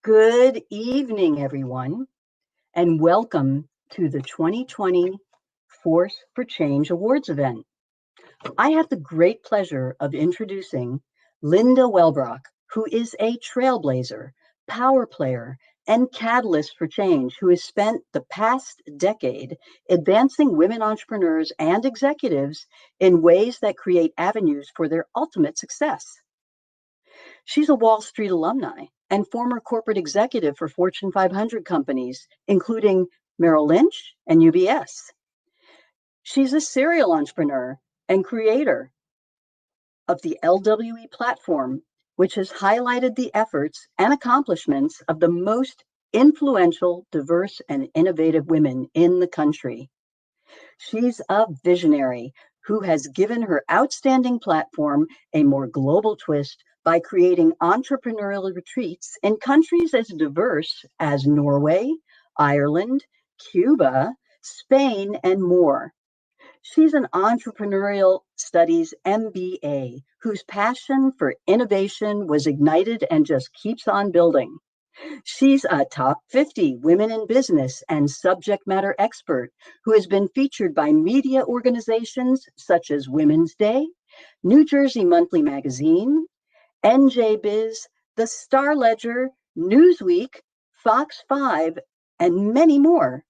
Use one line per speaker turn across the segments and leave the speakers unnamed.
Good evening, everyone, and welcome to the 2020 Force for Change Awards event. I have the great pleasure of introducing Linda Wellbrock, who is a trailblazer, power player, and catalyst for change, who has spent the past decade advancing women entrepreneurs and executives in ways that create avenues for their ultimate success. She's a Wall Street alumni and former corporate executive for Fortune 500 companies, including Merrill Lynch and UBS. She's a serial entrepreneur and creator of the LWE platform, which has highlighted the efforts and accomplishments of the most influential, diverse, and innovative women in the country. She's a visionary who has given her outstanding platform a more global twist by creating entrepreneurial retreats in countries as diverse as Norway, Ireland, Cuba, Spain, and more. She's an entrepreneurial studies MBA whose passion for innovation was ignited and just keeps on building. She's a top 50 women in business and subject matter expert who has been featured by media organizations such as Women's Day, New Jersey Monthly Magazine, NJ Biz, The Star Ledger, Newsweek, Fox 5, and many more.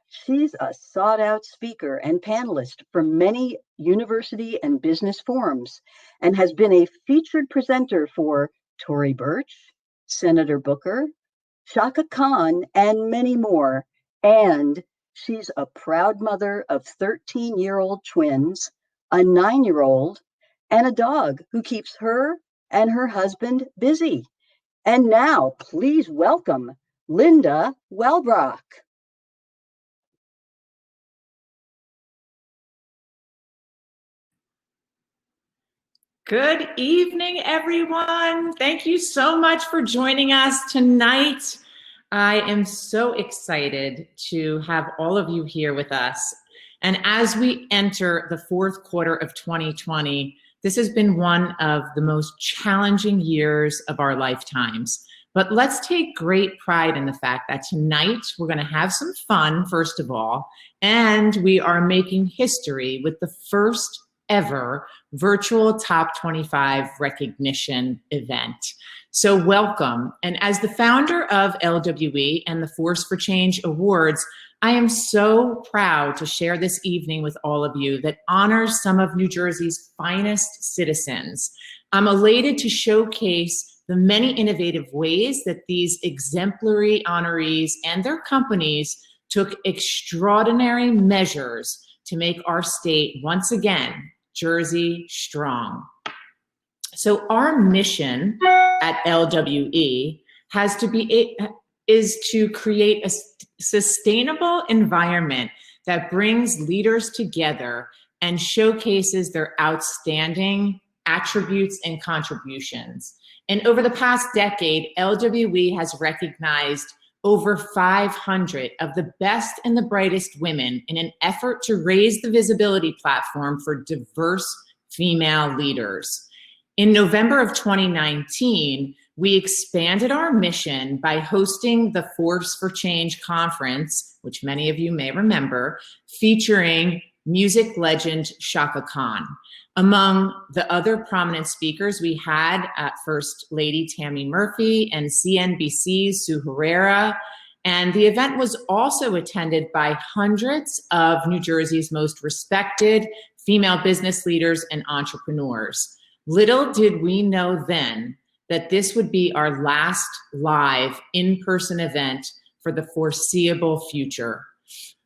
She's a sought-out speaker and panelist for many university and business forums and has been a featured presenter for Tory Burch, Senator Booker, Shaka Khan, and many more. And she's a proud mother of 13-year-old twins, a 9-year-old, and a dog who keeps her and her husband busy. And now, please welcome Linda Wellbrock.
Good evening, everyone. Thank you so much for joining us tonight. I am so excited to have all of you here with us. And as we enter the fourth quarter of 2020, this has been one of the most challenging years of our lifetimes. But let's take great pride in the fact that tonight we're going to have some fun, first of all, and we are making history with the first ever virtual Top 25 recognition event. So welcome. And as the founder of LWE and the Force for Change Awards, I am so proud to share this evening with all of you that honors some of New Jersey's finest citizens. I'm elated to showcase the many innovative ways that these exemplary honorees and their companies took extraordinary measures to make our state once again Jersey strong. So our mission at LWE is to create a sustainable environment that brings leaders together and showcases their outstanding attributes and contributions. And over the past decade, LWE has recognized over 500 of the best and the brightest women in an effort to raise the visibility platform for diverse female leaders. In November of 2019, we expanded our mission by hosting the Force for Change conference, which many of you may remember, featuring music legend Shaka Khan. Among the other prominent speakers, we had First Lady Tammy Murphy and CNBC's Sue Herrera. And the event was also attended by hundreds of New Jersey's most respected female business leaders and entrepreneurs. Little did we know then that this would be our last live in-person event for the foreseeable future.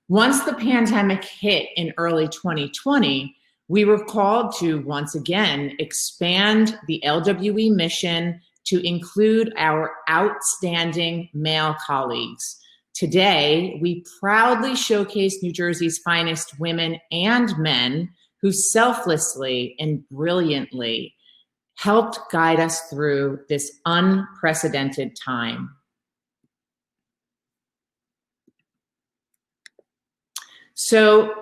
Once the pandemic hit in early 2020, we were called to once again expand the LWE mission to include our outstanding male colleagues. Today, we proudly showcase New Jersey's finest women and men who selflessly and brilliantly helped guide us through this unprecedented time. So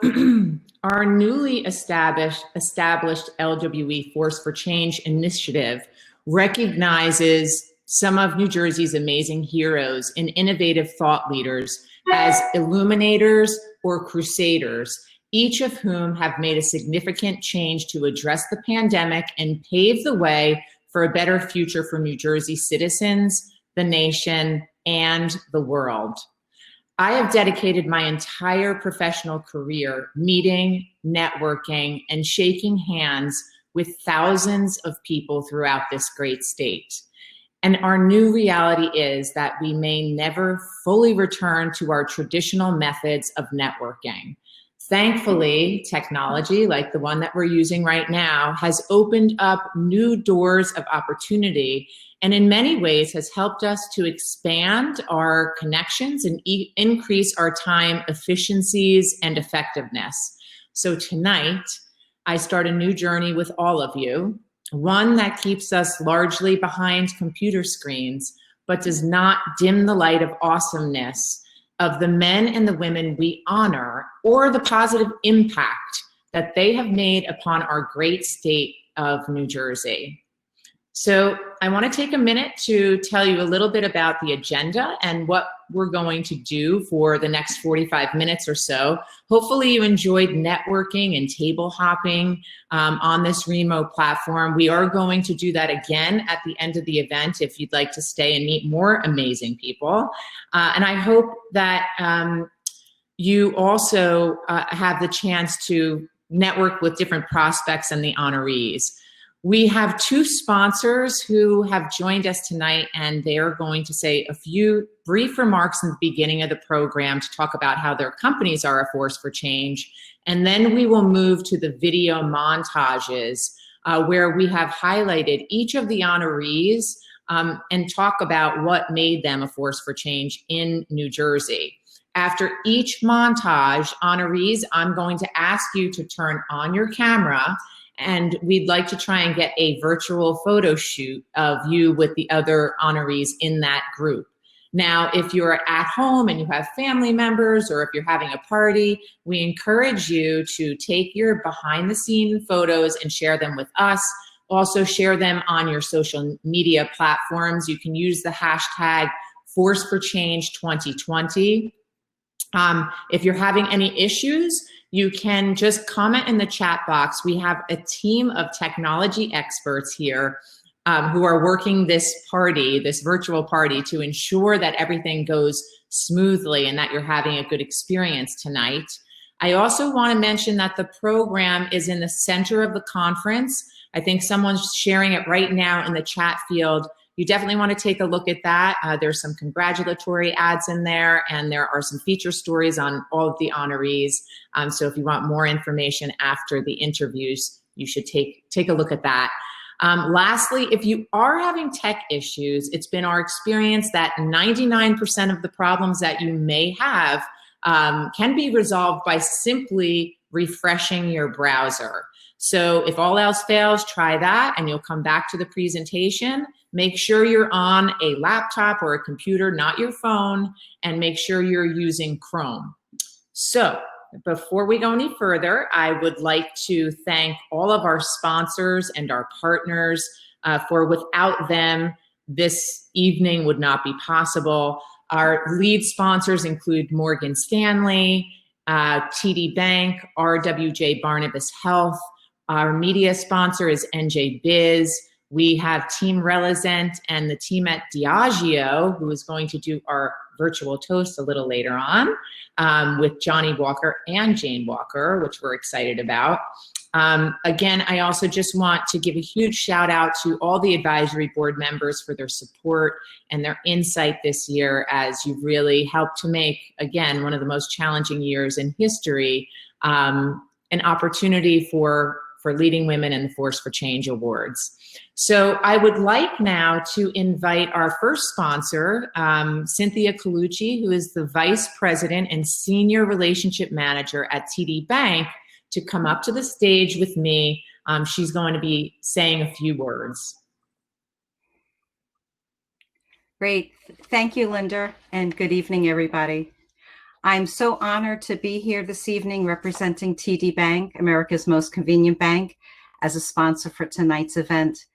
our newly established LWE Force for Change initiative recognizes some of New Jersey's amazing heroes and innovative thought leaders as illuminators or crusaders, each of whom have made a significant change to address the pandemic and pave the way for a better future for New Jersey citizens, the nation, and the world. I have dedicated my entire professional career meeting, networking, and shaking hands with thousands of people throughout this great state. And our new reality is that we may never fully return to our traditional methods of networking. Thankfully, technology like the one that we're using right now has opened up new doors of opportunity, and in many ways has helped us to expand our connections and increase our time efficiencies and effectiveness. So tonight, I start a new journey with all of you, one that keeps us largely behind computer screens, but does not dim the light of awesomeness of the men and the women we honor, or the positive impact that they have made upon our great state of New Jersey. So I want to take a minute to tell you a little bit about the agenda and what we're going to do for the next 45 minutes or so. Hopefully you enjoyed networking and table hopping on this remote platform. We are going to do that again at the end of the event if you'd like to stay and meet more amazing people. And I hope that you also have the chance to network with different prospects and the honorees. We have two sponsors who have joined us tonight, and they are going to say a few brief remarks in the beginning of the program to talk about how their companies are a force for change. And then we will move to the video montages where we have highlighted each of the honorees and talk about what made them a force for change in New Jersey. After each montage, honorees, I'm going to ask you to turn on your camera, and we'd like to try and get a virtual photo shoot of you with the other honorees in that group. Now, if you're at home and you have family members, or if you're having a party, we encourage you to take your behind the scene photos and share them with us. Also share them on your social media platforms. You can use the hashtag #ForceForChange2020. If you're having any issues, you can just comment in the chat box. We have a team of technology experts here who are working this party, this virtual party, to ensure that everything goes smoothly and that you're having a good experience tonight. I also want to mention that the program is in the center of the conference. I think someone's sharing it right now in the chat field. You definitely want to take a look at that. There's some congratulatory ads in there, and there are some feature stories on all of the honorees. So if you want more information after the interviews, you should take a look at that. Lastly, if you are having tech issues, it's been our experience that 99% of the problems that you may have can be resolved by simply refreshing your browser. So if all else fails, try that and you'll come back to the presentation. Make sure you're on a laptop or a computer, not your phone, and make sure you're using Chrome. So before we go any further, I would like to thank all of our sponsors and our partners for without them, this evening would not be possible. Our lead sponsors include Morgan Stanley, TD Bank, RWJ Barnabas Health. Our media sponsor is NJ Biz. We have Team Relazent and the team at Diageo, who is going to do our virtual toast a little later on with Johnny Walker and Jane Walker, which we're excited about. Again, I also just want to give a huge shout out to all the advisory board members for their support and their insight this year, as you've really helped to make, again, one of the most challenging years in history, an opportunity for Leading Women in the Force for Change Awards. So I would like now to invite our first sponsor, Cynthia Colucci, who is the Vice President and Senior Relationship Manager at TD Bank, to come up to the stage with me. She's going to be saying a few words.
Great. Thank you, Linda, and good evening, everybody. I'm so honored to be here this evening representing TD Bank, America's most convenient bank, as a sponsor for tonight's event.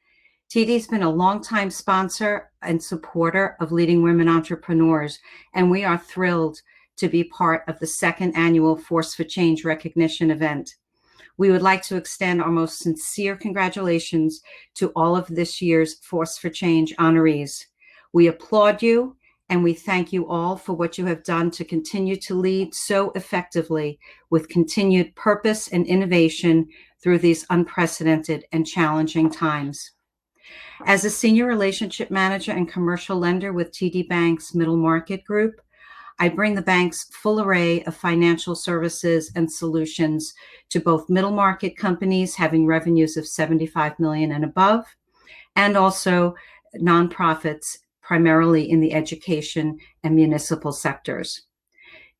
TD's been a longtime sponsor and supporter of Leading Women Entrepreneurs, and we are thrilled to be part of the second annual Force for Change recognition event. We would like to extend our most sincere congratulations to all of this year's Force for Change honorees. We applaud you and we thank you all for what you have done to continue to lead so effectively with continued purpose and innovation through these unprecedented and challenging times. As a senior relationship manager and commercial lender with TD Bank's Middle Market Group, I bring the bank's full array of financial services and solutions to both middle market companies having revenues of 75 million and above, and also nonprofits, primarily in the education and municipal sectors.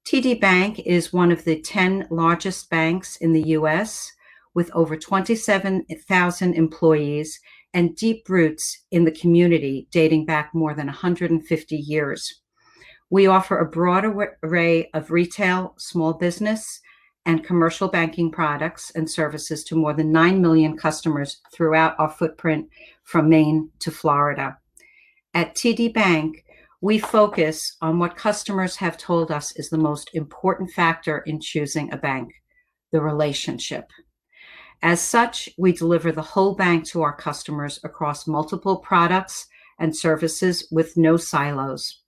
TD Bank is one of the 10 largest banks in the US, with over 27,000 employees and deep roots in the community dating back more than 150 years. We offer a broad array of retail, small business, and commercial banking products and services to more than 9 million customers throughout our footprint from Maine to Florida. At TD Bank, we focus on what customers have told us is the most important factor in choosing a bank, the relationship. As such, we deliver the whole bank to our customers across multiple products and services with no silos.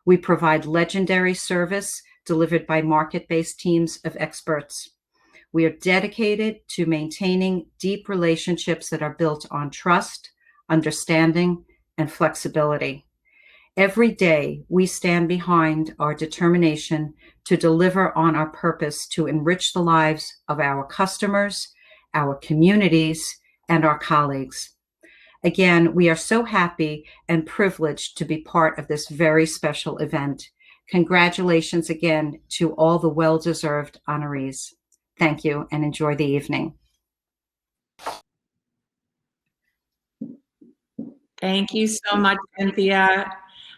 We provide legendary service delivered by market-based teams of experts. We are dedicated to maintaining deep relationships that are built on trust, understanding, and flexibility. Every day, we stand behind our determination to deliver on our purpose to enrich the lives of our customers, our communities, and our colleagues. Again, we are so happy and privileged to be part of this very special event. Congratulations again to all the well-deserved honorees. Thank you and enjoy the evening.
Thank you so much, Cynthia.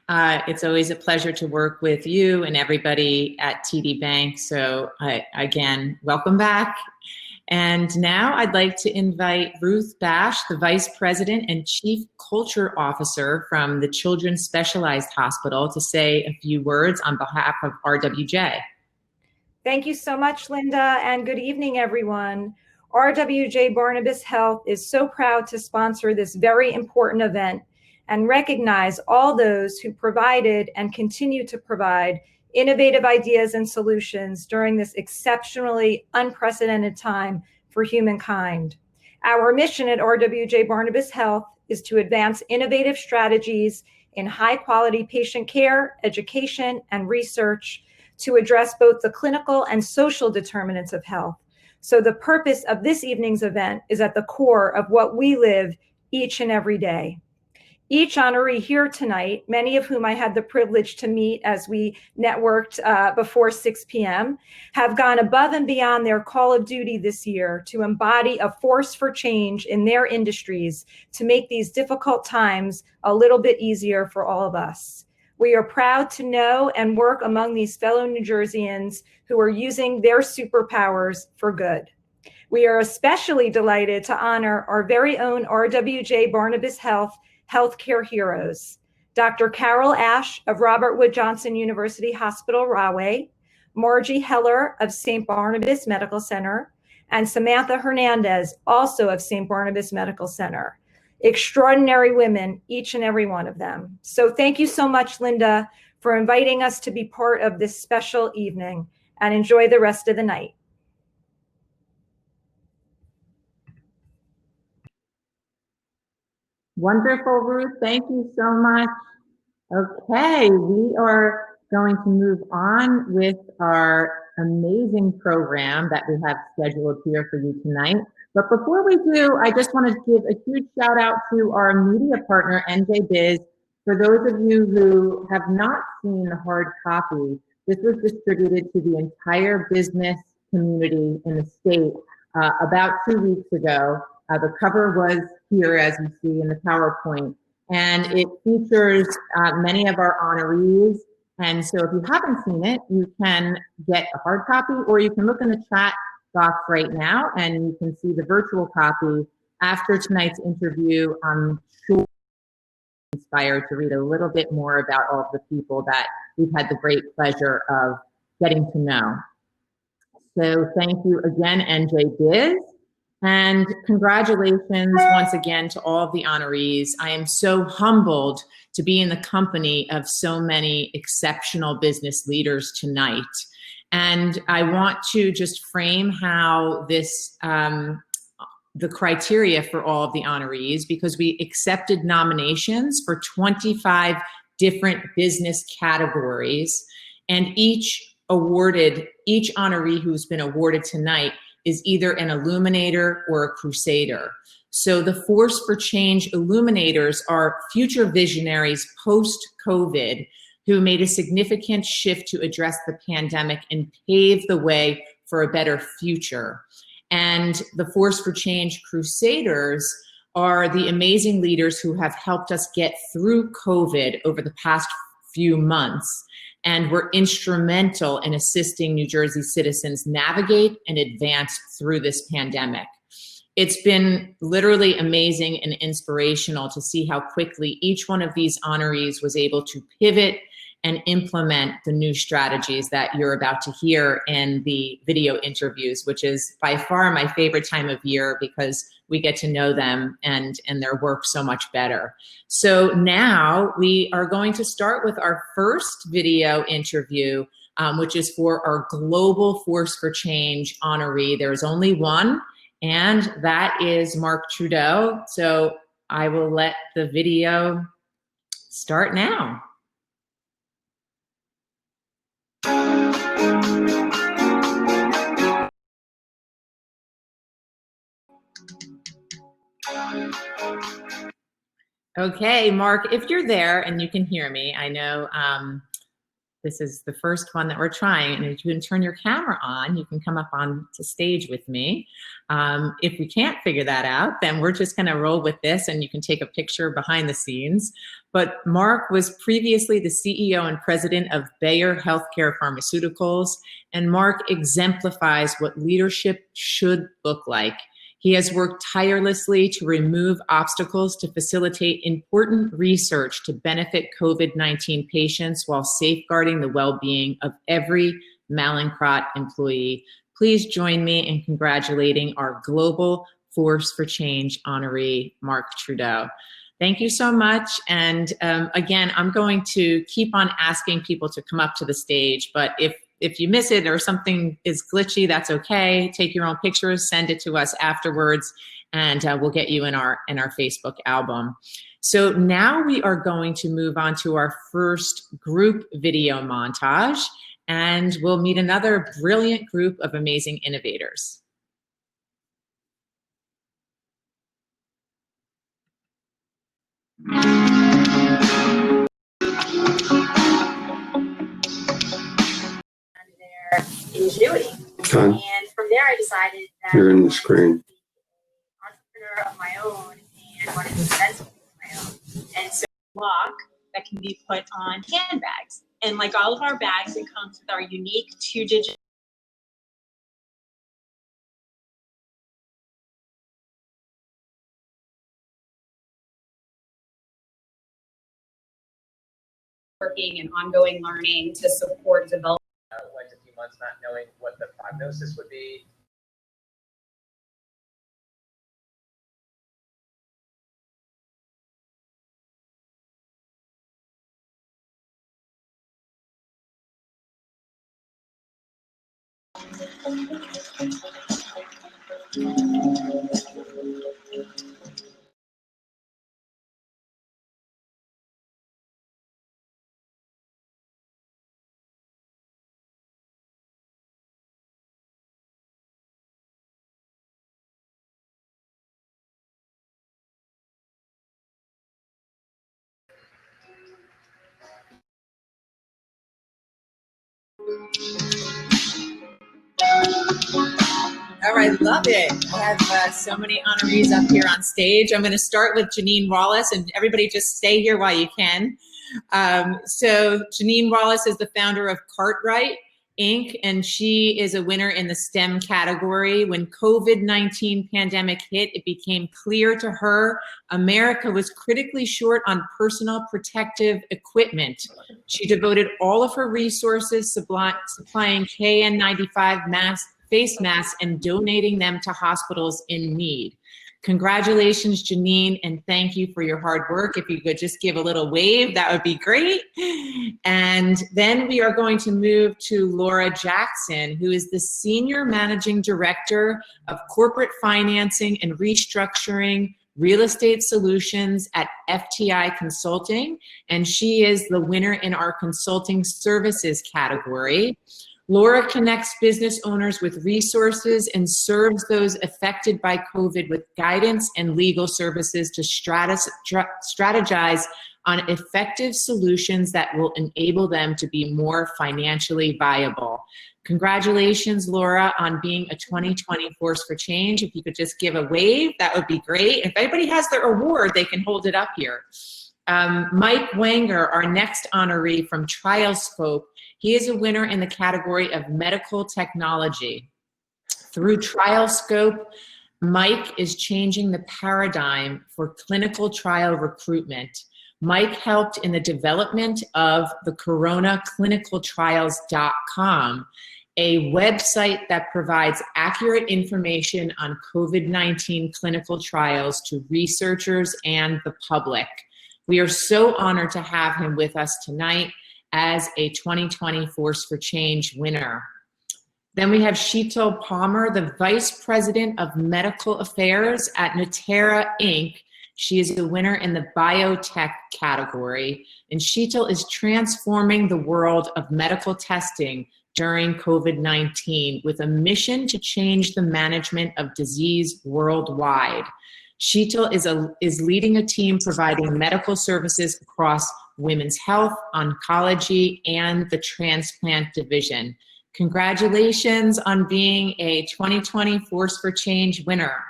It's always a pleasure to work with you and everybody at TD Bank. So again, welcome back. And now I'd like to invite Ruth Bash, the Vice President and Chief Culture Officer from the Children's Specialized Hospital, to say a few words on behalf of RWJ.
Thank you so much, Linda, and good evening, everyone. RWJ-Barnabas Health is so proud to sponsor this very important event and recognize all those who provided and continue to provide innovative ideas and solutions during this exceptionally unprecedented time for humankind. Our mission at RWJ-Barnabas Health is to advance innovative strategies in high-quality patient care, education, and research to address both the clinical and social determinants of health. So the purpose of this evening's event is at the core of what we live each and every day. Each honoree here tonight, many of whom I had the privilege to meet as we networked before 6 p.m., have gone above and beyond their call of duty this year to embody a force for change in their industries to make these difficult times a little bit easier for all of us. We are proud to know and work among these fellow New Jerseyans who are using their superpowers for good. We are especially delighted to honor our very own RWJ-Barnabas Health healthcare heroes, Dr. Carol Ash of Robert Wood Johnson University Hospital, Rahway, Margie Heller of St. Barnabas Medical Center, and Samantha Hernandez, also of St. Barnabas Medical Center. Extraordinary women, each and every one of them. So thank you so much, Linda, for inviting us to be part of this special evening, and enjoy the rest of the night.
Wonderful, Ruth. Thank you so much. Okay, we are going to move on with our amazing program that we have scheduled here for you tonight. But before we do, I just want to give a huge shout out to our media partner, NJ Biz. For those of you who have not seen the hard copy, this was distributed to the entire business community in the state about 2 weeks ago. The cover was here, as you see in the PowerPoint, and it features many of our honorees. And so if you haven't seen it, you can get a hard copy, or you can look in the chat box right now and you can see the virtual copy. After tonight's interview, I'm sure inspired to read a little bit more about all of the people that we've had the great pleasure of getting to know. So thank you again, NJ Biz. And congratulations once again to all of the honorees. I am so humbled to be in the company of so many exceptional business leaders tonight. And I want to just frame how this, the criteria for all of the honorees, because we accepted nominations for 25 different business categories, and each honoree who's been awarded tonight is either an illuminator or a crusader. So the Force for Change illuminators are future visionaries post-COVID who made a significant shift to address the pandemic and pave the way for a better future. And the Force for Change crusaders are the amazing leaders who have helped us get through COVID over the past few months, and were instrumental in assisting New Jersey citizens navigate and advance through this pandemic. It's been literally amazing and inspirational to see how quickly each one of these honorees was able to pivot and implement the new strategies that you're about to hear in the video interviews, which is by far my favorite time of year because we get to know them and their work so much better. So now we are going to start with our first video interview, which is for our Global Force for Change honoree. There's only one, and that is Mark Trudeau. So I will let the video start now. Okay, Mark, if you're there and you can hear me, I know this is the first one that we're trying, and if you can turn your camera on, you can come up on to stage with me. If we can't figure that out, then we're just gonna roll with this and you can take a picture behind the scenes. But Mark was previously the CEO and president of Bayer Healthcare Pharmaceuticals, and Mark exemplifies what leadership should look like. He has worked tirelessly to remove obstacles to facilitate important research to benefit COVID-19 patients while safeguarding the well-being of every Mallinckrodt employee. Please join me in congratulating our Global Force for Change honoree, Mark Trudeau. Thank you so much. And again, I'm going to keep on asking people to come up to the stage, but if you miss it or something is glitchy, that's okay. Take your own pictures, send it to us afterwards, and we'll get you in our Facebook album. So now we are going to move on to our first group video montage, and we'll meet another brilliant group of amazing innovators.
Ingenuity.
Con.
And from there, I decided that
You're in the screen.
entrepreneur of my own and wanted to invent something of my own. And so, lock that can be put on handbags. And like all of our bags, it comes with our unique 2-digit working and ongoing learning to support development.
Went a few months not knowing what the prognosis would be.
All right, love it. I have so many honorees up here on stage. I'm going to start with Janine Wallace, and everybody just stay here while you can. So Janine Wallace is the founder of Cartwright, Inc., and she is a winner in the STEM category. When COVID-19 pandemic hit, it became clear to her America was critically short on personal protective equipment. She devoted all of her resources supplying KN95 face masks and donating them to hospitals in need. Congratulations, Janine, and thank you for your hard work. If you could just give a little wave, that would be great. And then we are going to move to Laura Jackson, who is the Senior Managing Director of Corporate Financing and Restructuring Real Estate Solutions at FTI Consulting, and she is the winner in our Consulting Services category. Laura connects business owners with resources and serves those affected by COVID with guidance and legal services to strategize on effective solutions that will enable them to be more financially viable. Congratulations, Laura, on being a 2020 Force for Change. If you could just give a wave, that would be great. If anybody has their award, they can hold it up here. Mike Wenger, our next honoree from TrialScope, he is a winner in the category of medical technology. Through TrialScope, Mike is changing the paradigm for clinical trial recruitment. Mike helped in the development of the coronaclinicaltrials.com, a website that provides accurate information on COVID-19 clinical trials to researchers and the public. We are so honored to have him with us tonight as a 2020 Force for Change winner. Then we have Sheetal Palmer, the Vice President of Medical Affairs at Natera Inc. She is the winner in the biotech category, and Sheetal is transforming the world of medical testing during COVID-19 with a mission to change the management of disease worldwide. Sheetal is leading a team providing medical services across women's health, oncology, and the transplant division. Congratulations on being a 2020 Force for Change winner.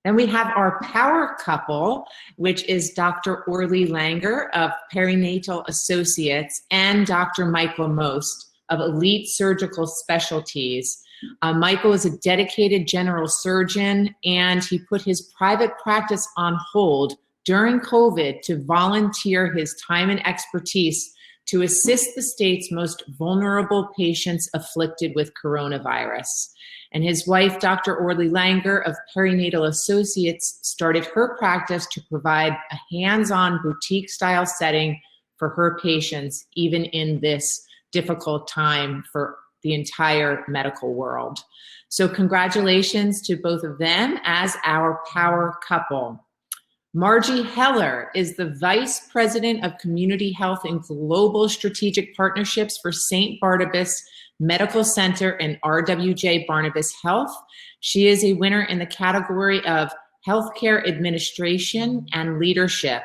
Then we have our power couple, which is Dr. Orly Langer of Perinatal Associates and Dr. Michael Most of Elite Surgical Specialties. Michael is a dedicated general surgeon, and he put his private practice on hold during COVID to volunteer his time and expertise to assist the state's most vulnerable patients afflicted with coronavirus. And his wife, Dr. Orly Langer of Perinatal Associates, started her practice to provide a hands-on boutique-style setting for her patients, even in this difficult time for the entire medical world. So congratulations to both of them as our power couple. Margie Heller is the Vice President of Community Health and Global Strategic Partnerships for St. Barnabas Medical Center and RWJ Barnabas Health. She is a winner in the category of Healthcare Administration and Leadership.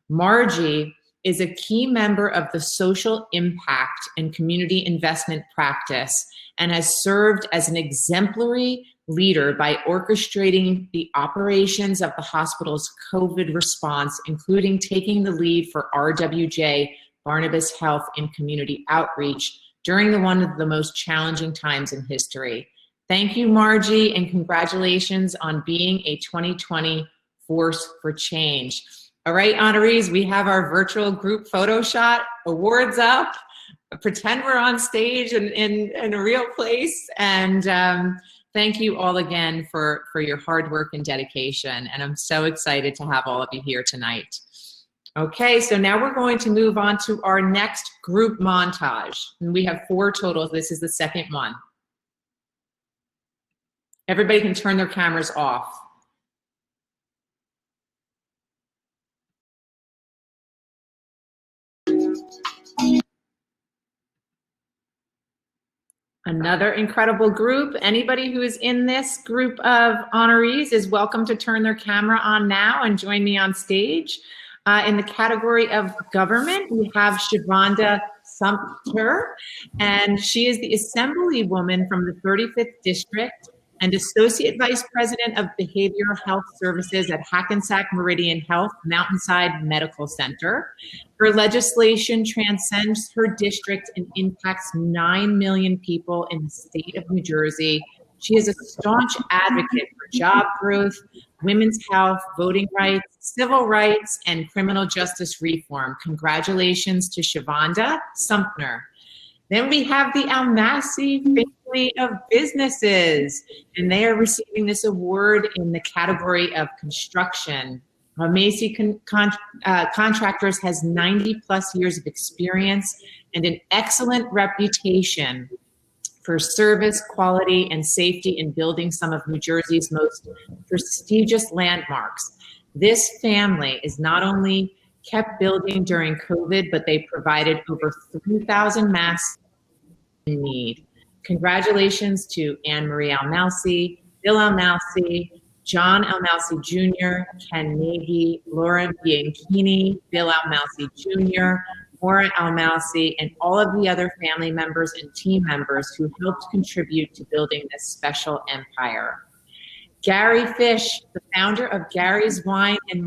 Margie is a key member of the Social Impact and Community Investment practice and has served as an exemplary leader by orchestrating the operations of the hospital's COVID response, including taking the lead for RWJ Barnabas Health in community outreach during one of the most challenging times in history. Thank you, Margie, and congratulations on being a 2020 Force for Change. All right, honorees, we have our virtual group photo shot, awards up, pretend we're on stage in a real place, and thank you all again for your hard work and dedication, and I'm so excited to have all of you here tonight. Okay, so now we're going to move on to our next group montage, and we have 4 totals. This is the second one. Everybody can turn their cameras off. Another incredible group. Anybody who is in this group of honorees is welcome to turn their camera on now and join me on stage. In the category of government, we have Shivanda Sumter, and she is the Assemblywoman from the 35th District and Associate Vice President of Behavioral Health Services at Hackensack Meridian Health Mountainside Medical Center. Her legislation transcends her district and impacts 9 million people in the state of New Jersey. She is a staunch advocate for job growth, women's health, voting rights, civil rights, and criminal justice reform. Congratulations to Shavonda Sumpner. Then we have the Almasi family of businesses, and they are receiving this award in the category of construction. Almasi Contractors has 90 plus years of experience and an excellent reputation for service, quality, and safety in building some of New Jersey's most prestigious landmarks. This family is not only kept building during COVID, but they provided over 3,000 masks in need. Congratulations to Anne Marie Almasi, Bill Almasi, John Almasi Jr., Ken Nagy, Laura Bianchini, Bill Almasi Jr., Maura Almasi, and all of the other family members and team members who helped contribute to building this special empire. Gary Fish, the founder of Gary's Wine and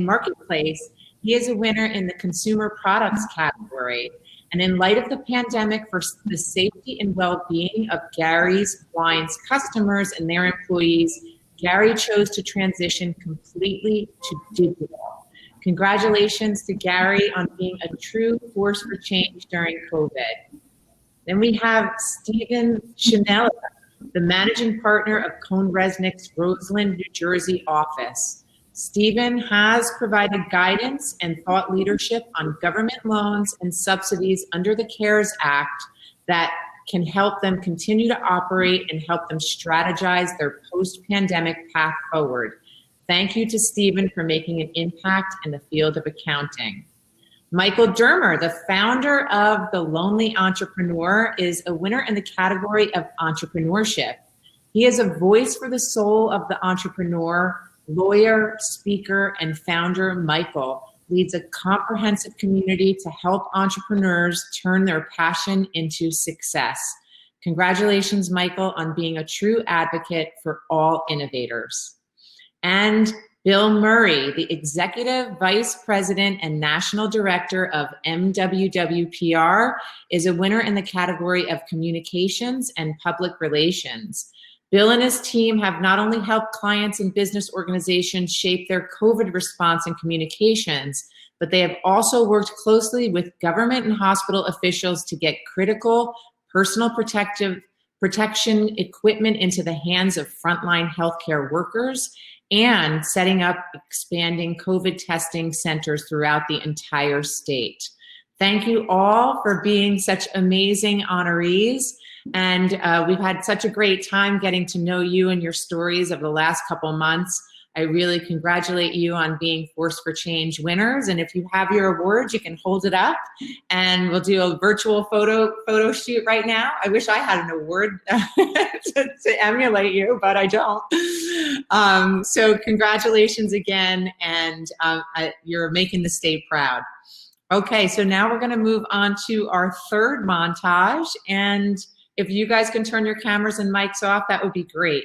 Marketplace, he is a winner in the consumer products category. And in light of the pandemic, for the safety and well-being of Gary's Wine's customers and their employees, Gary chose to transition completely to digital. Congratulations to Gary on being a true force for change during COVID. Then we have Stephen Chanella, the managing partner of CohnReznick's Roseland, New Jersey office. Stephen has provided guidance and thought leadership on government loans and subsidies under the CARES Act that can help them continue to operate and help them strategize their post-pandemic path forward. Thank you to Stephen for making an impact in the field of accounting. Michael Dermer, the founder of The Lonely Entrepreneur, is a winner in the category of entrepreneurship. He is a voice for the soul of the entrepreneur. Lawyer, speaker, and founder Michael leads a comprehensive community to help entrepreneurs turn their passion into success. Congratulations, Michael, on being a true advocate for all innovators. And Bill Murray, the Executive Vice President and National Director of MWWPR, is a winner in the category of Communications and Public Relations. Bill and his team have not only helped clients and business organizations shape their COVID response and communications, but they have also worked closely with government and hospital officials to get critical personal protection equipment into the hands of frontline healthcare workers and setting up expanding COVID testing centers throughout the entire state. Thank you all for being such amazing honorees. And we've had such a great time getting to know you and your stories over the last couple months. I really congratulate you on being Force for Change winners. And if you have your awards, you can hold it up and we'll do a virtual photo shoot right now. I wish I had an award to emulate you, but I don't. So congratulations again, and you're making the state proud. Okay, so now we're gonna move on to our third montage, and if you guys can turn your cameras and mics off, that would be great.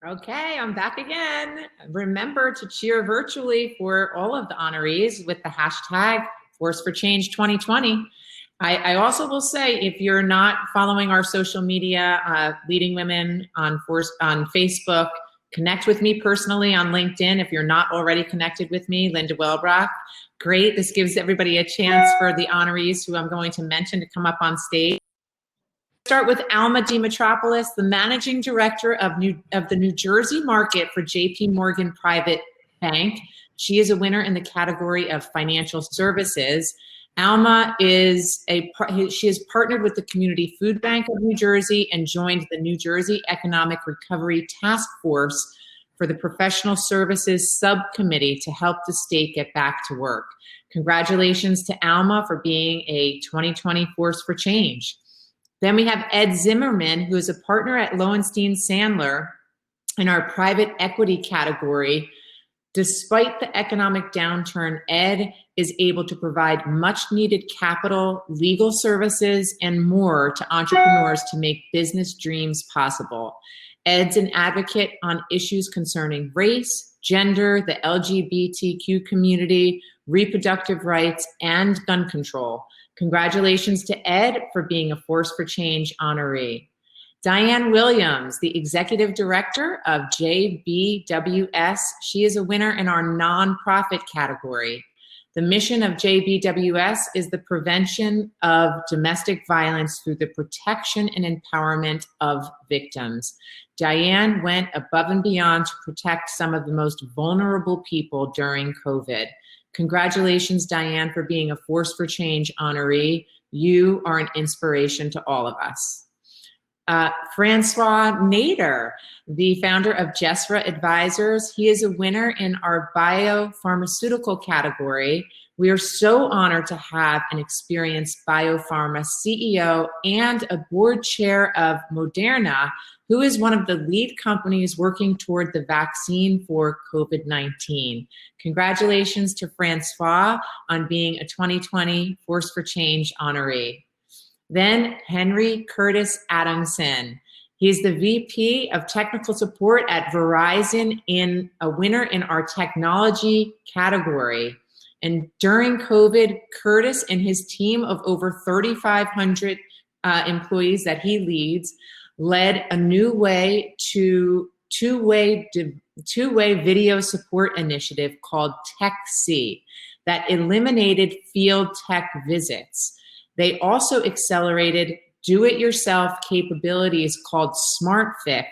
Okay, I'm back again. Remember to cheer virtually for all of the honorees with the hashtag Force for Change 2020. I also will say, if you're not following our social media, Leading Women on Facebook, connect with me personally on LinkedIn. If you're not already connected with me, Linda Welbrock. Great, this gives everybody a chance for the honorees who I'm going to mention to come up on stage. Start with Alma Dimitropoulos, the Managing Director of the New Jersey market for JP Morgan Private Bank. She is a winner in the category of financial services. Alma she has partnered with the Community Food Bank of New Jersey and joined the New Jersey Economic Recovery Task Force. for the Professional Services Subcommittee to help the state get back to work. Congratulations to Alma for being a 2020 Force for Change. Then we have Ed Zimmerman, who is a partner at Lowenstein Sandler in our private equity category. Despite the economic downturn, Ed is able to provide much needed capital, legal services, and more to entrepreneurs to make business dreams possible. Ed's an advocate on issues concerning race, gender, the LGBTQ community, reproductive rights, and gun control. Congratulations to Ed for being a Force for Change honoree. Diane Williams, the Executive Director of JBWS. She is a winner in our nonprofit category. The mission of JBWS is the prevention of domestic violence through the protection and empowerment of victims. Diane went above and beyond to protect some of the most vulnerable people during COVID. Congratulations, Diane, for being a Force for Change honoree. You are an inspiration to all of us. Francois Nader, the founder of Jesra Advisors. He is a winner in our biopharmaceutical category. We are so honored to have an experienced biopharma CEO and a board chair of Moderna, who is one of the lead companies working toward the vaccine for COVID-19. Congratulations to Francois on being a 2020 Force for Change honoree. Then Henry Curtis Adamson. He's the VP of Technical Support at Verizon, in a winner in our technology category. And during COVID, Curtis and his team of over 3,500 employees that he leads led a new way to two-way video support initiative called TechC that eliminated field tech visits. They also accelerated do-it-yourself capabilities called SmartFix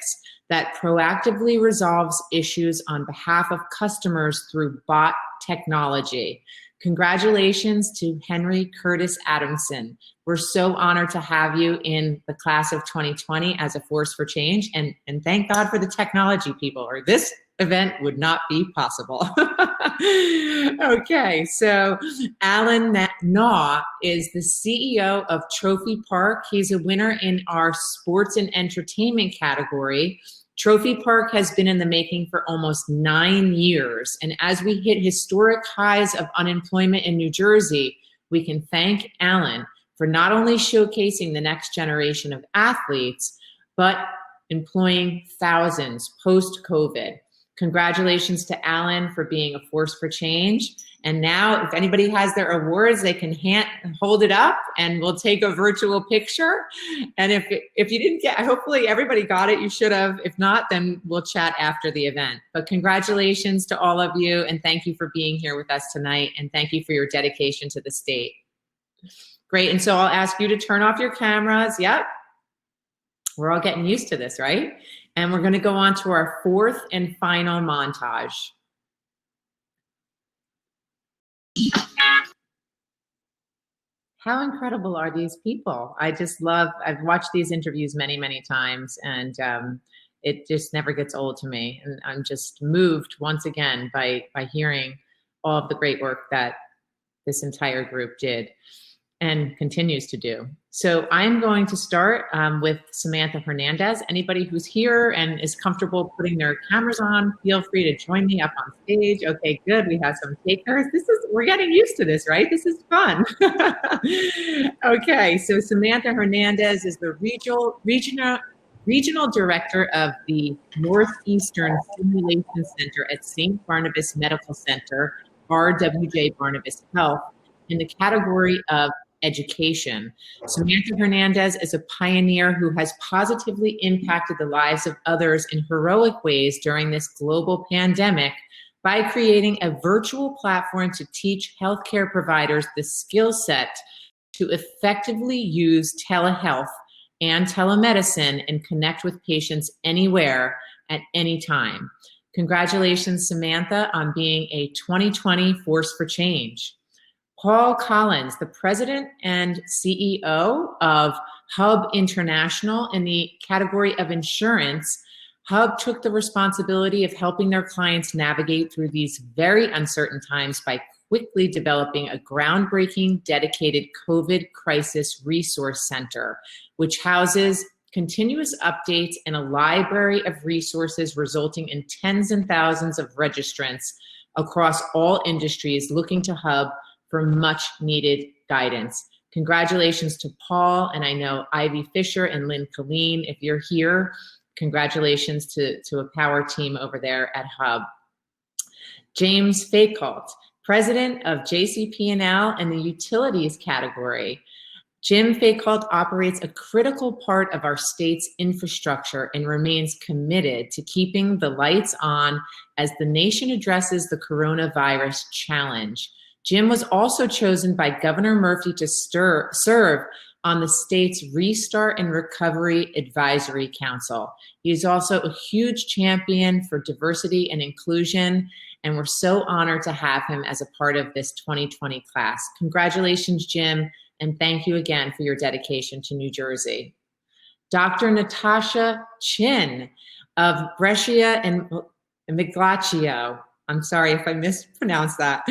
that proactively resolves issues on behalf of customers through bot technology. Congratulations to Henry Curtis Adamson. We're so honored to have you in the class of 2020 as a Force for Change, and thank God for the technology people, or this event would not be possible. Okay, so Alan Naw is the CEO of Trophy Park. He's a winner in our sports and entertainment category. Trophy Park has been in the making for almost 9 years, and as we hit historic highs of unemployment in New Jersey, we can thank Alan for not only showcasing the next generation of athletes, but employing thousands post-COVID. Congratulations to Alan for being a Force for Change. And now, if anybody has their awards, they can hold it up and we'll take a virtual picture. And if you didn't get, hopefully everybody got it, you should have. If not, then we'll chat after the event. But congratulations to all of you, and thank you for being here with us tonight, and thank you for your dedication to the state. Great, and so I'll ask you to turn off your cameras. Yep, we're all getting used to this, right? And we're gonna go on to our fourth and final montage. How incredible are these people? I just love, I've watched these interviews many, many times, and it just never gets old to me. And I'm just moved once again by hearing all of the great work that this entire group did and continues to do. So I'm going to start with Samantha Hernandez. Anybody who's here and is comfortable putting their cameras on, feel free to join me up on stage. Okay, good, we have some takers. We're getting used to this, right? This is fun. Okay, so Samantha Hernandez is the regional director of the Northeastern Simulation Center at St. Barnabas Medical Center, RWJ Barnabas Health, in the category of education. Samantha Hernandez is a pioneer who has positively impacted the lives of others in heroic ways during this global pandemic by creating a virtual platform to teach healthcare providers the skill set to effectively use telehealth and telemedicine and connect with patients anywhere at any time. Congratulations, Samantha, on being a 2020 Force for Change. Paul Collins, the president and CEO of Hub International in the category of insurance. Hub took the responsibility of helping their clients navigate through these very uncertain times by quickly developing a groundbreaking dedicated COVID crisis resource center, which houses continuous updates and a library of resources resulting in tens and thousands of registrants across all industries looking to Hub for much needed guidance. Congratulations to Paul, and I know Ivy Fisher and Lynn Colleen, if you're here, congratulations to a power team over there at Hub. James Faycult, president of JCP&L in the utilities category. Jim Faycult operates a critical part of our state's infrastructure and remains committed to keeping the lights on as the nation addresses the coronavirus challenge. Jim was also chosen by Governor Murphy to serve on the state's Restart and Recovery Advisory Council. He is also a huge champion for diversity and inclusion, and we're so honored to have him as a part of this 2020 class. Congratulations, Jim, and thank you again for your dedication to New Jersey. Dr. Natasha Chin of Brescia and Miglaccio, I'm sorry if I mispronounced that,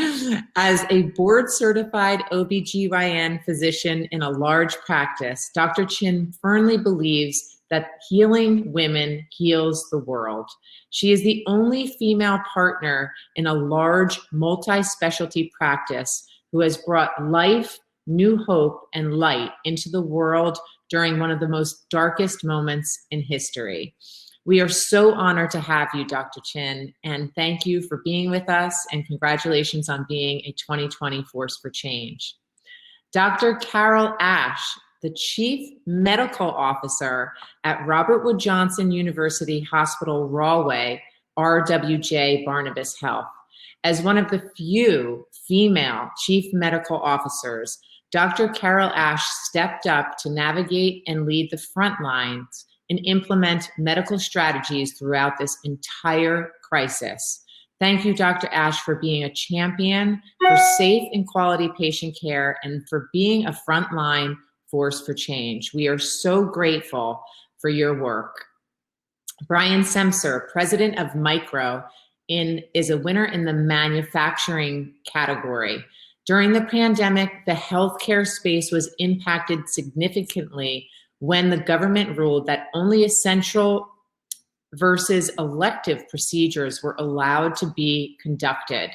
as a board-certified OBGYN physician in a large practice, Dr. Chin firmly believes that healing women heals the world. She is the only female partner in a large multi-specialty practice who has brought life, new hope, and light into the world during one of the most darkest moments in history. We are so honored to have you, Dr. Chin, and thank you for being with us, and congratulations on being a 2020 Force for Change. Dr. Carol Ash, the Chief Medical Officer at Robert Wood Johnson University Hospital Rahway, RWJ Barnabas Health. As one of the few female Chief Medical Officers, Dr. Carol Ash stepped up to navigate and lead the front lines and implement medical strategies throughout this entire crisis. Thank you, Dr. Ash, for being a champion for safe and quality patient care and for being a frontline force for change. We are so grateful for your work. Brian Semser, president of Micro, is a winner in the manufacturing category. During the pandemic, the healthcare space was impacted significantly when the government ruled that only essential versus elective procedures were allowed to be conducted.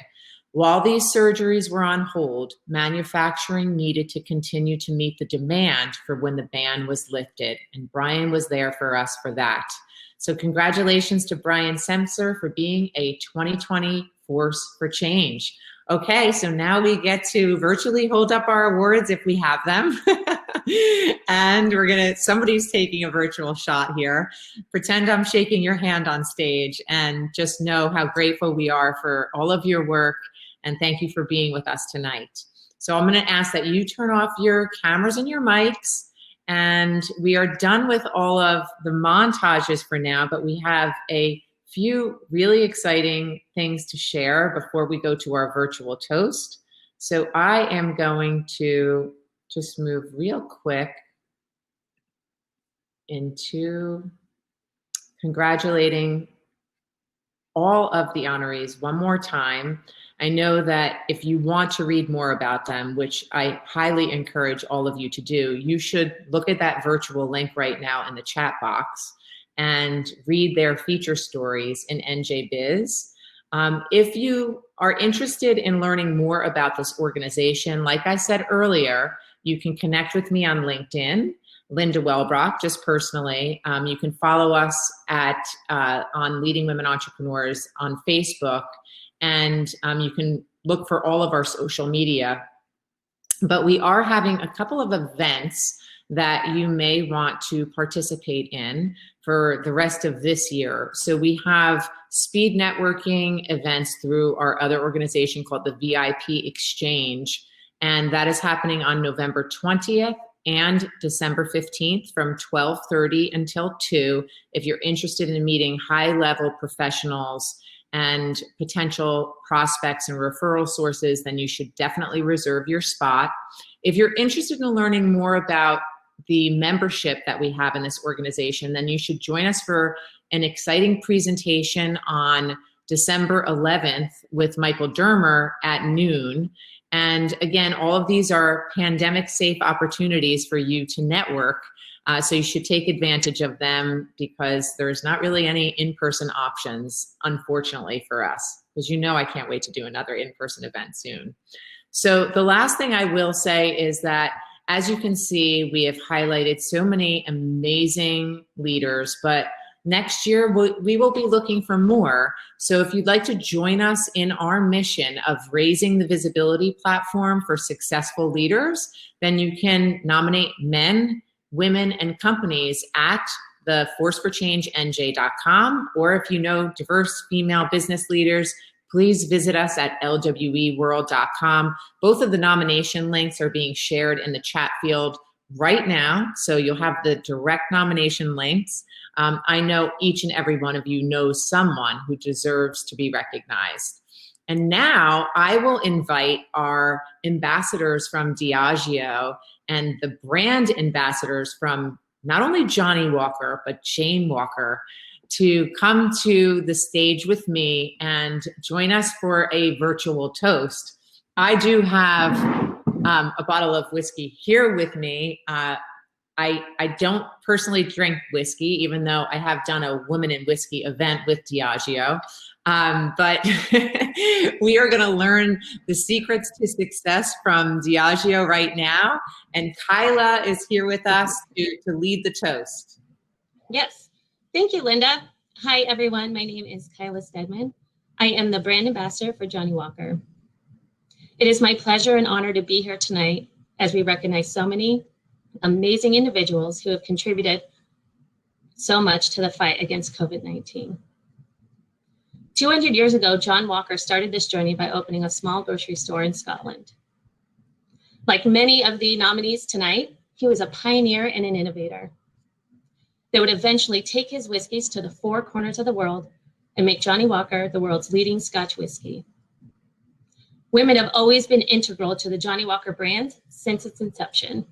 While these surgeries were on hold, manufacturing needed to continue to meet the demand for when the ban was lifted, and Brian was there for us for that. So congratulations to Brian Semser for being a 2020 Force for Change. Okay, so now we get to virtually hold up our awards if we have them. And somebody's taking a virtual shot here. Pretend I'm shaking your hand on stage and just know how grateful we are for all of your work, and thank you for being with us tonight. So I'm gonna ask that you turn off your cameras and your mics, and we are done with all of the montages for now, but we have a few really exciting things to share before we go to our virtual toast. So I am going to just move real quick into congratulating all of the honorees one more time. I know that if you want to read more about them, which I highly encourage all of you to do, you should look at that virtual link right now in the chat box and read their feature stories in NJ Biz. If you are interested in learning more about this organization, like I said earlier, you can connect with me on LinkedIn, Linda Wellbrock, just personally. You can follow us on Leading Women Entrepreneurs on Facebook, and you can look for all of our social media. But we are having a couple of events that you may want to participate in for the rest of this year. So we have speed networking events through our other organization called the VIP Exchange, and that is happening on November 20th and December 15th from 12:30 until 2. If you're interested in meeting high-level professionals and potential prospects and referral sources, then you should definitely reserve your spot. If you're interested in learning more about the membership that we have in this organization, then you should join us for an exciting presentation on December 11th with Michael Dermer at noon. And again, all of these are pandemic safe opportunities for you to network. So you should take advantage of them because there's not really any in-person options, unfortunately for us, because you know I can't wait to do another in-person event soon. So the last thing I will say is that, as you can see, we have highlighted so many amazing leaders, but next year we will be looking for more. So if you'd like to join us in our mission of raising the visibility platform for successful leaders, then you can nominate men, women, and companies at the forceforchangenj.com, or if you know diverse female business leaders, please visit us at lweworld.com. Both of the nomination links are being shared in the chat field right now, so you'll have the direct nomination links. I know each and every one of you knows someone who deserves to be recognized. And now I will invite our ambassadors from Diageo and the brand ambassadors from not only Johnnie Walker, but Jane Walker, to come to the stage with me and join us for a virtual toast. I do have a bottle of whiskey here with me. I don't personally drink whiskey, even though I have done a Women in Whiskey event with Diageo. But we are going to learn the secrets to success from Diageo right now. And Kyla is here with us to lead the toast.
Yes. Thank you, Linda. Hi, everyone. My name is Kyla Stedman. I am the brand ambassador for Johnnie Walker. It is my pleasure and honor to be here tonight as we recognize so many amazing individuals who have contributed so much to the fight against COVID-19. 200 years ago, John Walker started this journey by opening a small grocery store in Scotland. Like many of the nominees tonight, he was a pioneer and an innovator that would eventually take his whiskeys to the four corners of the world and make Johnnie Walker the world's leading Scotch whiskey. Women have always been integral to the Johnnie Walker brand since its inception.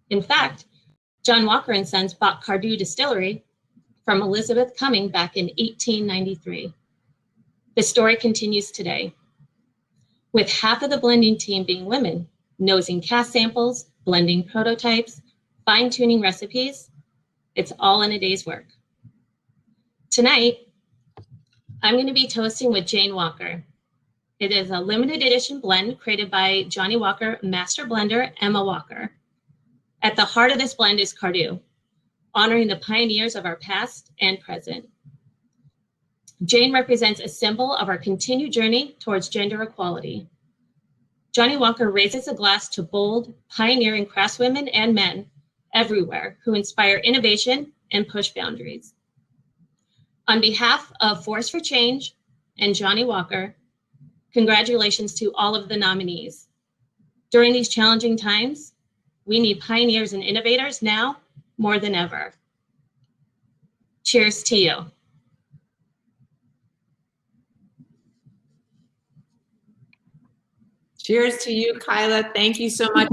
In fact, John Walker & Sons bought Cardhu Distillery from Elizabeth Cumming back in 1893. The story continues today, with half of the blending team being women, nosing cask samples, blending prototypes, fine-tuning recipes. It's all in a day's work. Tonight, I'm going to be toasting with Jane Walker. It is a limited edition blend created by Johnnie Walker master blender, Emma Walker. At the heart of this blend is Cardhu, honoring the pioneers of our past and present. Jane represents a symbol of our continued journey towards gender equality. Johnnie Walker raises a glass to bold, pioneering craftswomen and men everywhere who inspire innovation and push boundaries. On behalf of Force for Change and Johnnie Walker, congratulations to all of the nominees. During these challenging times, we need pioneers and innovators now more than ever. Cheers to you.
Cheers to you, Kyla. Thank you so much.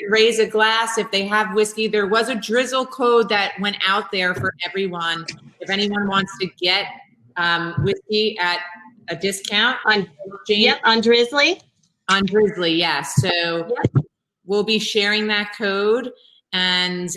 Raise a glass if they have whiskey. There was a drizzle code that went out there for everyone. If anyone wants to get whiskey at a discount on Jane,
Yep, on Drizzly.
On Drizzly, yes. So we'll be sharing that code, and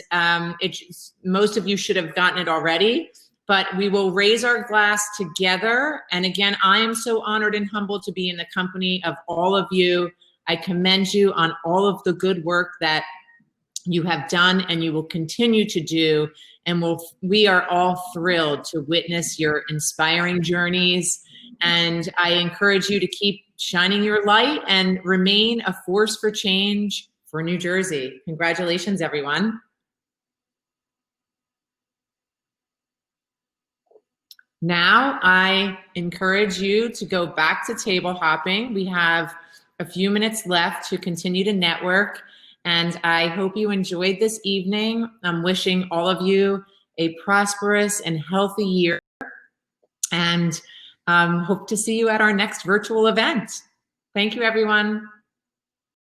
most of you should have gotten it already. But we will raise our glass together. And again, I am so honored and humbled to be in the company of all of you. I commend you on all of the good work that you have done and you will continue to do. And we are all thrilled to witness your inspiring journeys. And I encourage you to keep shining your light and remain a force for change for New Jersey. Congratulations, everyone. Now, I encourage you to go back to table hopping. We have a few minutes left to continue to network, and I hope you enjoyed this evening. I'm wishing all of you a prosperous and healthy year, and hope to see you at our next virtual event. Thank you, everyone.